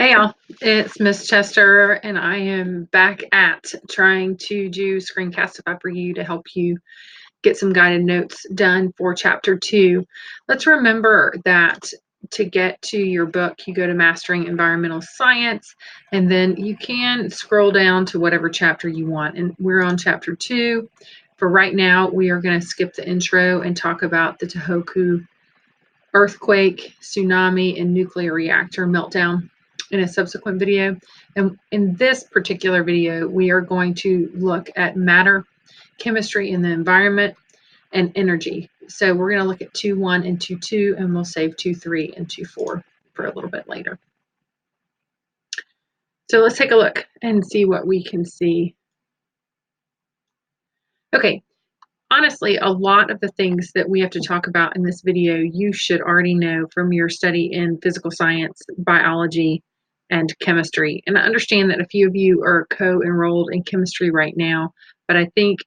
Hey y'all, it's Miss Chester, and I am back at trying to do Screencastify for you to help you get some guided notes done for Chapter 2. Let's remember that to get to your book, you go to Mastering Environmental Science, and then you can scroll down to whatever chapter you want. And we're on Chapter 2. For right now, we are going to skip the intro and talk about the Tohoku earthquake, tsunami, and nuclear reactor meltdown in a subsequent video. And in this particular video, we are going to look at matter, chemistry in the environment, and energy. So we're going to look at 2.1 and 2.2, and we'll save 2.3 and 2.4 for a little bit later. So let's take a look and see what we can see. Okay, honestly, a lot of the things that we have to talk about in this video, you should already know from your study in physical science, biology, and chemistry. And I understand that a few of you are co-enrolled in chemistry right now, but I think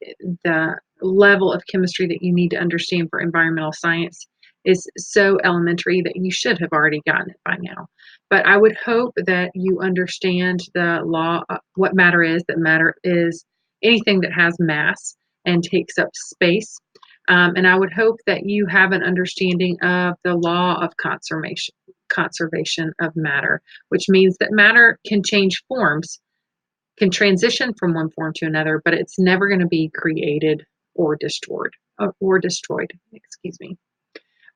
the level of chemistry that you need to understand for environmental science is so elementary that you should have already gotten it by now. But I would hope that you understand the law, what matter is, that matter is anything that has mass and takes up space. And I would hope that you have an understanding of the law of conservation of matter, which means that matter can change forms, can transition from one form to another, but it's never going to be created or destroyed. Excuse me.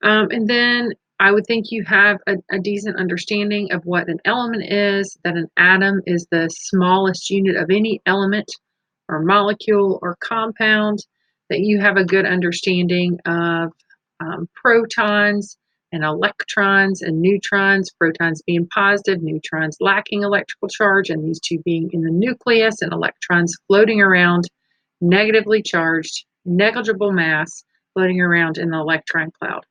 And then I would think you have a decent understanding of what an element is, that an atom is the smallest unit of any element or molecule or compound, that you have a good understanding of protons and electrons and neutrons, protons being positive, neutrons lacking electrical charge, and these two being in the nucleus, and electrons floating around, negatively charged, negligible mass, floating around in the electron cloud.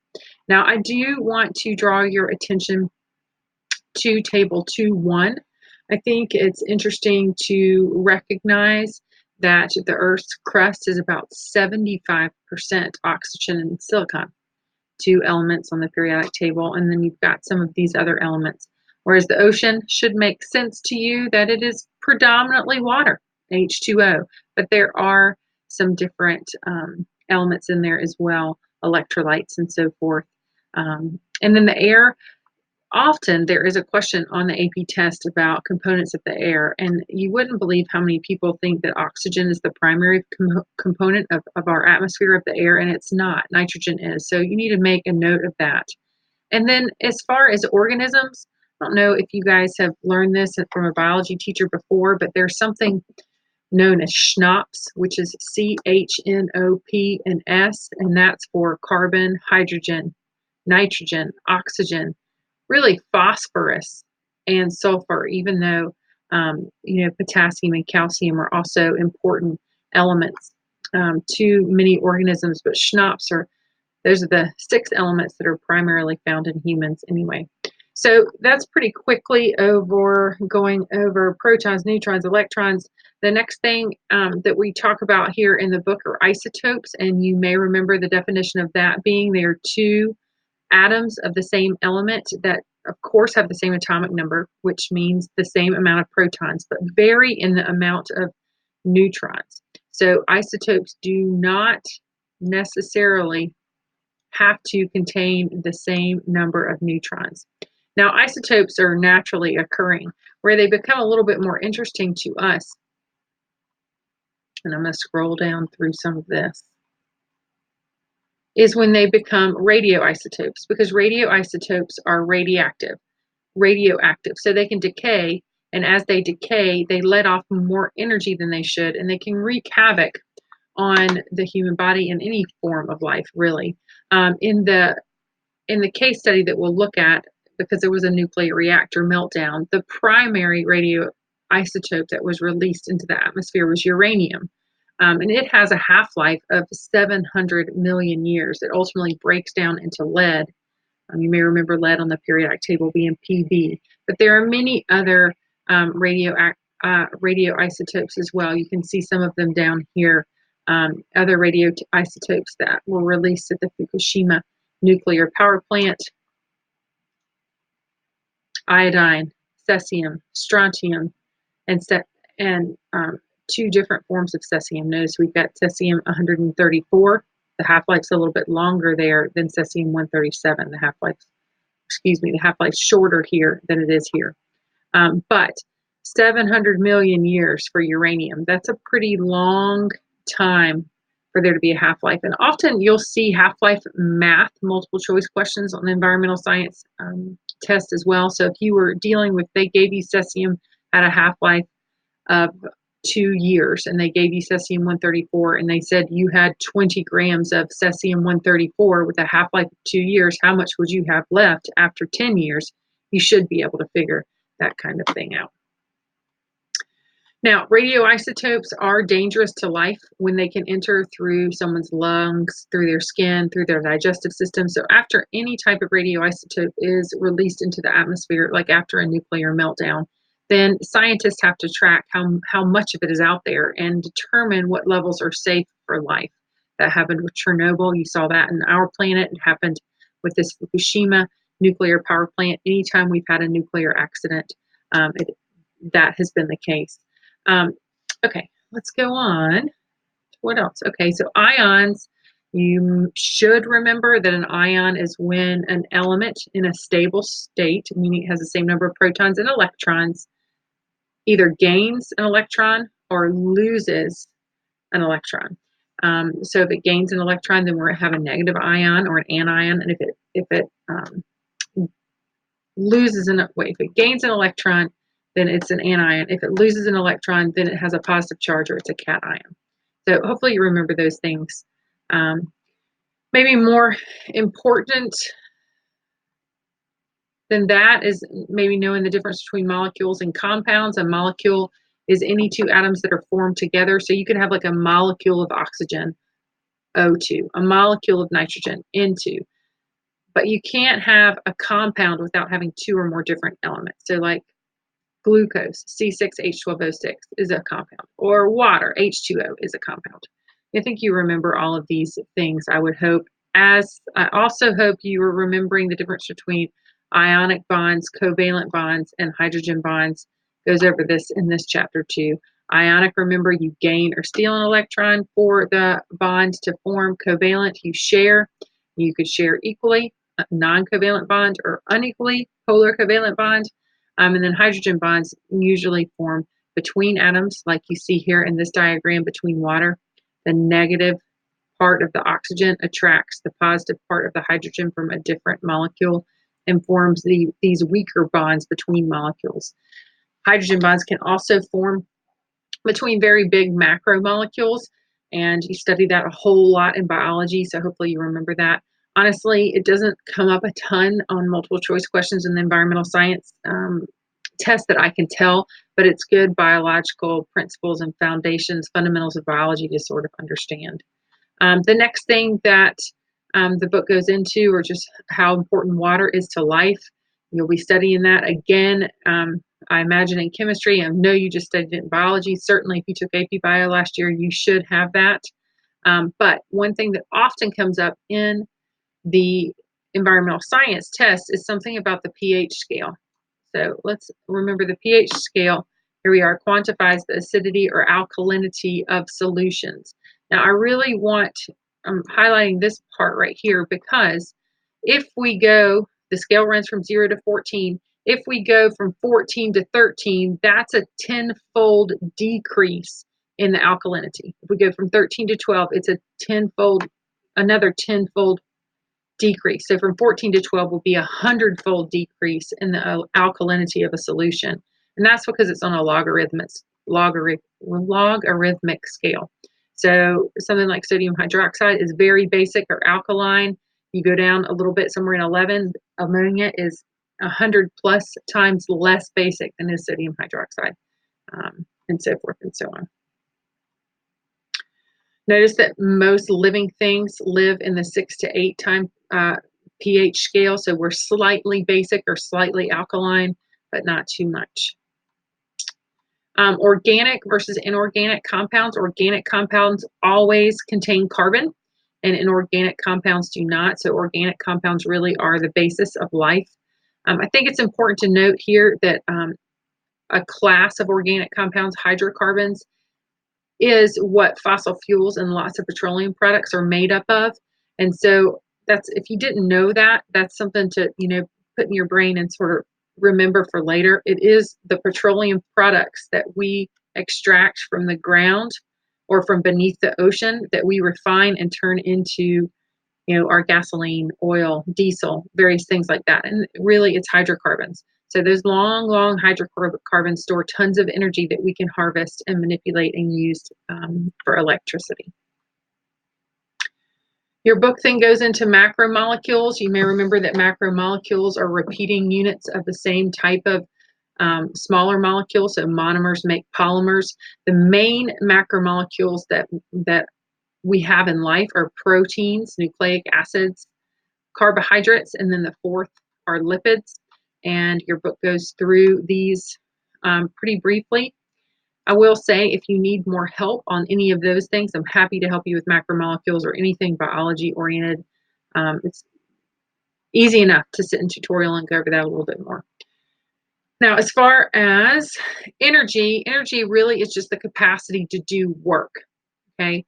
Now, I do want to draw your attention to Table 2.1. I think it's interesting to recognize that the Earth's crust is about 75% oxygen and silicon, two elements on the periodic table, and then you've got some of these other elements. Whereas the ocean should make sense to you that it is predominantly water, H2O, but there are some different elements in there as well, electrolytes and so forth. And then the air, often there is a question on the AP test about components of the air, and you wouldn't believe how many people think that oxygen is the primary component of our atmosphere, of the air, and it's not. Nitrogen is. So you need to make a note of that. And then as far as organisms, I don't know if you guys have learned this from a biology teacher before, but there's something known as SNOPs, which is CHNOP and S, and that's for carbon, hydrogen, nitrogen, oxygen, really phosphorus and sulfur, even though potassium and calcium are also important elements to many organisms, but SNOPs those are the 6 elements that are primarily found in humans anyway. So that's pretty quickly going over protons, neutrons, electrons. The next thing that we talk about here in the book are isotopes, and you may remember the definition of that being there are 2 atoms of the same element that of course have the same atomic number, which means the same amount of protons, but vary in the amount of neutrons. So isotopes do not necessarily have to contain the same number of neutrons. Now, isotopes are naturally occurring. Where they become a little bit more interesting to us, and I'm going to scroll down through some of this, is when they become radioisotopes, because radioisotopes are radioactive. So they can decay, and as they decay, they let off more energy than they should, and they can wreak havoc on the human body and any form of life, really. In the case study that we'll look at, because there was a nuclear reactor meltdown, the primary radioisotope that was released into the atmosphere was uranium. And it has a half-life of 700 million years. It ultimately breaks down into lead. You may remember lead on the periodic table being Pb, but there are many other radioisotopes as well. You can see some of them down here. Other radioisotopes that were released at the Fukushima nuclear power plant. Iodine, cesium, strontium, and two different forms of cesium. Notice we've got cesium-134. The half-life's a little bit longer there than cesium-137. The half-life's shorter here than it is here. But 700 million years for uranium. That's a pretty long time for there to be a half-life. And often you'll see half-life math, multiple choice questions on the environmental science test as well. So if you were dealing with, they gave you cesium at a half-life of 2 years, and they gave you cesium-134, and they said you had 20 grams of cesium-134 with a half-life of 2 years, how much would you have left after 10 years? You should be able to figure that kind of thing out. Now, radioisotopes are dangerous to life when they can enter through someone's lungs, through their skin, through their digestive system. So after any type of radioisotope is released into the atmosphere, like after a nuclear meltdown, then scientists have to track how much of it is out there and determine what levels are safe for life. That happened with Chernobyl. You saw that in our planet. It happened with this Fukushima nuclear power plant. Anytime we've had a nuclear accident, that has been the case. Okay, let's go on. What else? Okay, so ions. You should remember that an ion is when an element in a stable state, meaning it has the same number of protons and electrons, either gains an electron or loses an electron. So if it gains an electron, then we're have a negative ion or an anion, and if it gains an electron, then it's an anion. If it loses an electron, then it has a positive charge or it's a cation. So hopefully you remember those things. Maybe more important than that is maybe knowing the difference between molecules and compounds. A molecule is any two atoms that are formed together. So you can have like a molecule of oxygen, O2, a molecule of nitrogen, N2. But you can't have a compound without having two or more different elements. So like glucose, C6H12O6 is a compound, or water, H2O is a compound. I think you remember all of these things, I would hope. As I also hope you are remembering the difference between ionic bonds, covalent bonds, and hydrogen bonds. Goes over this in this chapter too. Ionic, remember, you gain or steal an electron for the bond to form. Covalent, you share. You could share equally, a non-covalent bond, or unequally, polar covalent bond. And then hydrogen bonds usually form between atoms, like you see here in this diagram between water. The negative part of the oxygen attracts the positive part of the hydrogen from a different molecule and forms these weaker bonds between molecules. Hydrogen bonds can also form between very big macromolecules, and you study that a whole lot in biology, so hopefully you remember that. Honestly, it doesn't come up a ton on multiple choice questions in the environmental science test that I can tell, but it's good biological principles and foundations, fundamentals of biology to sort of understand. The next thing that the book goes into, or just how important water is to life. You'll be studying that again, I imagine, in chemistry. I know you just studied it in biology. Certainly, if you took AP Bio last year, you should have that. But one thing that often comes up in the environmental science test is something about the pH scale. So let's remember the pH scale. Here we are, quantifies the acidity or alkalinity of solutions. Now, I really want, I'm highlighting this part right here because if we go, the scale runs from 0 to 14. If we go from 14 to 13, that's a 10-fold decrease in the alkalinity. If we go from 13 to 12, it's a another 10-fold decrease. So from 14 to 12 will be a 100-fold decrease in the alkalinity of a solution. And that's because it's on a logarithmic scale. So something like sodium hydroxide is very basic or alkaline. You go down a little bit, somewhere in 11, ammonia is 100 plus times less basic than is sodium hydroxide, and so forth and so on. Notice that most living things live in the 6 to 8 time pH scale, so we're slightly basic or slightly alkaline, but not too much. Organic versus inorganic compounds. Organic compounds always contain carbon, and inorganic compounds do not. So organic compounds really are the basis of life. I think it's important to note here that a class of organic compounds, hydrocarbons, is what fossil fuels and lots of petroleum products are made up of. And so that's, if you didn't know that, that's something to, put in your brain and sort of remember for later. It is the petroleum products that we extract from the ground or from beneath the ocean that we refine and turn into, our gasoline, oil, diesel, various things like that. And really, it's hydrocarbons. So those long, long hydrocarbons store tons of energy that we can harvest and manipulate and use for electricity. Your book then goes into macromolecules. You may remember that macromolecules are repeating units of the same type of smaller molecules. So monomers make polymers. The main macromolecules that we have in life are proteins, nucleic acids, carbohydrates, and then the fourth are lipids. And your book goes through these pretty briefly. I will say, if you need more help on any of those things, I'm happy to help you with macromolecules or anything biology oriented. It's easy enough to sit in tutorial and go over that a little bit more. Now, as far as energy really is just the capacity to do work. Okay.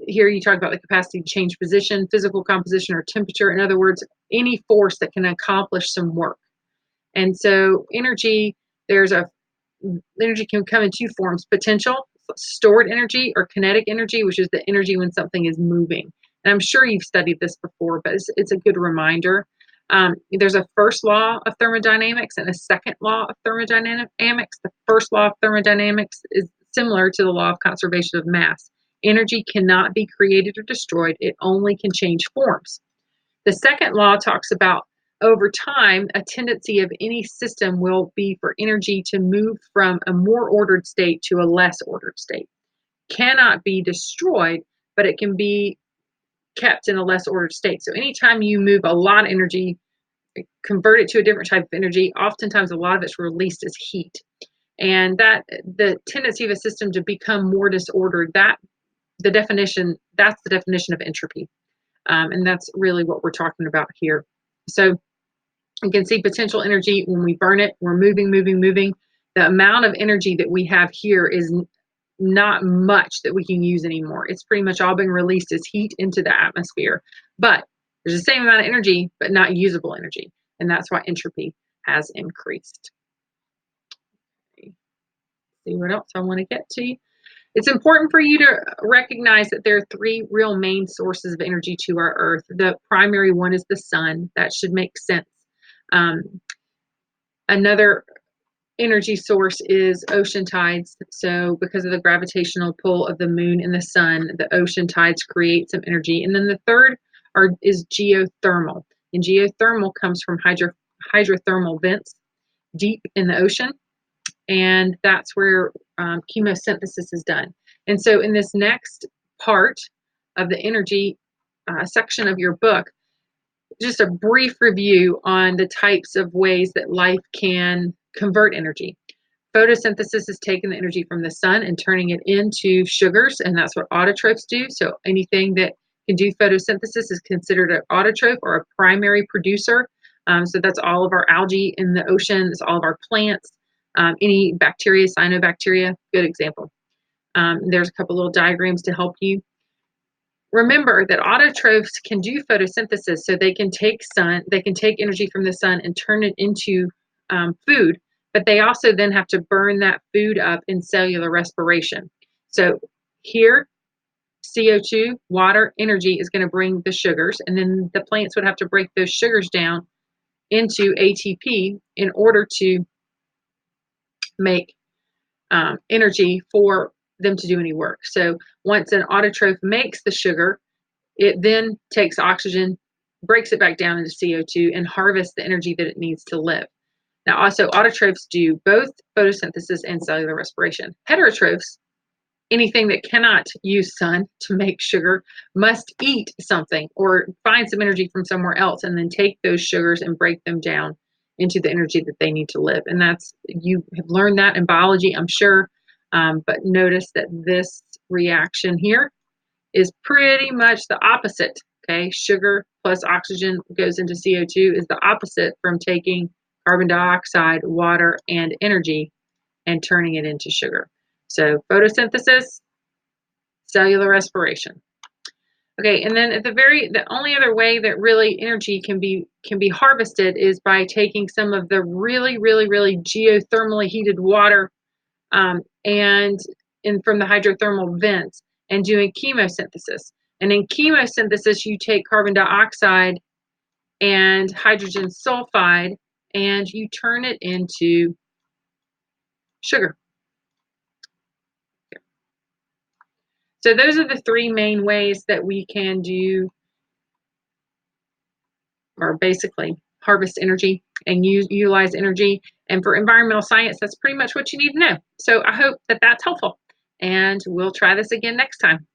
Here you talk about the capacity to change position, physical composition, or temperature. In other words, any force that can accomplish some work. And so energy can come in two forms: potential, stored energy, or kinetic energy, which is the energy when something is moving. And I'm sure you've studied this before, but it's a good reminder. There's a first law of thermodynamics and a second law of thermodynamics. The first law of thermodynamics is similar to the law of conservation of mass. Energy cannot be created or destroyed. It only can change forms. The second law talks about, over time, a tendency of any system will be for energy to move from a more ordered state to a less ordered state. Cannot be destroyed, but it can be kept in a less ordered state. So anytime you move a lot of energy, convert it to a different type of energy, oftentimes a lot of it's released as heat. And that the tendency of a system to become more disordered, that's the definition of entropy. And that's really what we're talking about here. So you can see potential energy. When we burn it, we're moving. The amount of energy that we have here is not much that we can use anymore. It's pretty much all been released as heat into the atmosphere. But there's the same amount of energy, but not usable energy. And that's why entropy has increased. Okay. See what else I want to get to. It's important for you to recognize that there are three real main sources of energy to our Earth. The primary one is the sun. That should make sense. Another energy source is ocean tides. So because of the gravitational pull of the moon and the sun, the ocean tides create some energy. And then the third is geothermal. And geothermal comes from hydrothermal vents deep in the ocean. And that's where chemosynthesis is done. And so in this next part of the energy section of your book, just a brief review on the types of ways that life can convert energy. Photosynthesis is taking the energy from the sun and turning it into sugars, and that's what autotrophs do. So anything that can do photosynthesis is considered an autotroph or a primary producer. So that's all of our algae in the ocean, it's all of our plants, any bacteria, cyanobacteria, good example. There's a couple little diagrams to help you. Remember that autotrophs can do photosynthesis, so they can take energy from the sun and turn it into food, but they also then have to burn that food up in cellular respiration. So here, CO2, water, energy is going to bring the sugars, and then the plants would have to break those sugars down into ATP in order to make energy for them to do any work. So once an autotroph makes the sugar, it then takes oxygen, breaks it back down into CO2, and harvests the energy that it needs to live. Now, also, autotrophs do both photosynthesis and cellular respiration. Heterotrophs, anything that cannot use sun to make sugar, must eat something or find some energy from somewhere else and then take those sugars and break them down into the energy that they need to live. And you have learned that in biology, I'm sure. But notice that this reaction here is pretty much the opposite. Okay, sugar plus oxygen goes into CO2 is the opposite from taking carbon dioxide, water, and energy and turning it into sugar. So photosynthesis, cellular respiration. Okay, and then the only other way that really energy can be harvested is by taking some of the really geothermally heated water and in from the hydrothermal vents and doing chemosynthesis. And in chemosynthesis, you take carbon dioxide and hydrogen sulfide and you turn it into sugar. So those are the three main ways that we can do, or basically harvest energy and utilize energy. And for environmental science, that's pretty much what you need to know. So I hope that that's helpful. And we'll try this again next time.